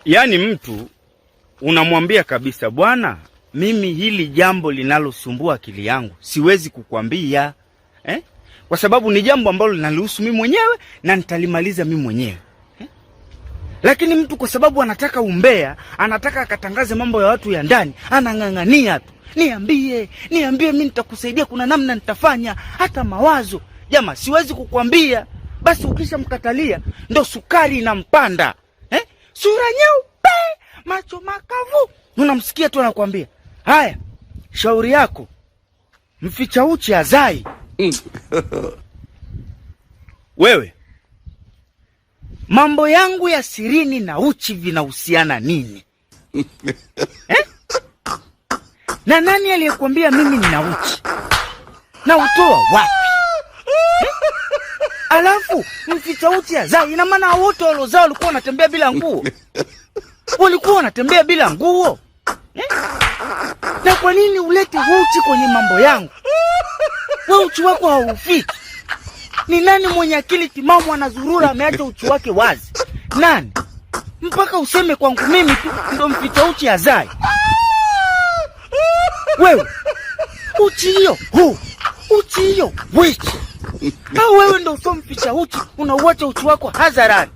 Yaani mtu unamwambia kabisa, bwana, mimi hili jambo linalosumbua akili yangu siwezi kukwambia, kwa sababu ni jambo ambalo linalihusu mimi mwenyewe na nitalimaliza mimi mwenyewe. Lakini mtu kwa sababu anataka umbea, anataka akatangaze mambo ya watu ya ndani, anang'ang'ania tu. Niambie, mimi nitakusaidia, kuna namna nitafanya, hata mawazo. Jamaa, siwezi kukwambia. Basi ukishamkatalia ndo sukari inampanda. Sura nyeupe, macho makavu. Unamsikia tu anakuambia, "Haya, shauri yako. Mficha uchi hazai." Wewe, mambo yangu ya sirini na uchi vinahusiana nini? Na nani aliyekwambia mimi nina uchi? Na utoa wapi? Alafu mficha uchi hazai, ina maana wote walozao walikuwa wanatembea bila nguo. Walikuwa wanatembea bila nguo. Na kwa nini ulete uchi kwenye mambo yangu? Wewe uchi wako haufiki. Ni nani mwenye akili timamu anazurura ameacha uchi wake wazi? Nani? Mpaka useme kwangu mimi tu ndo mficha uchi hazai. Wewe, uchi hiyo uchi hiyo wichi. Au wewe ndo usomficha uchi, unauacha uchi wako hadharani?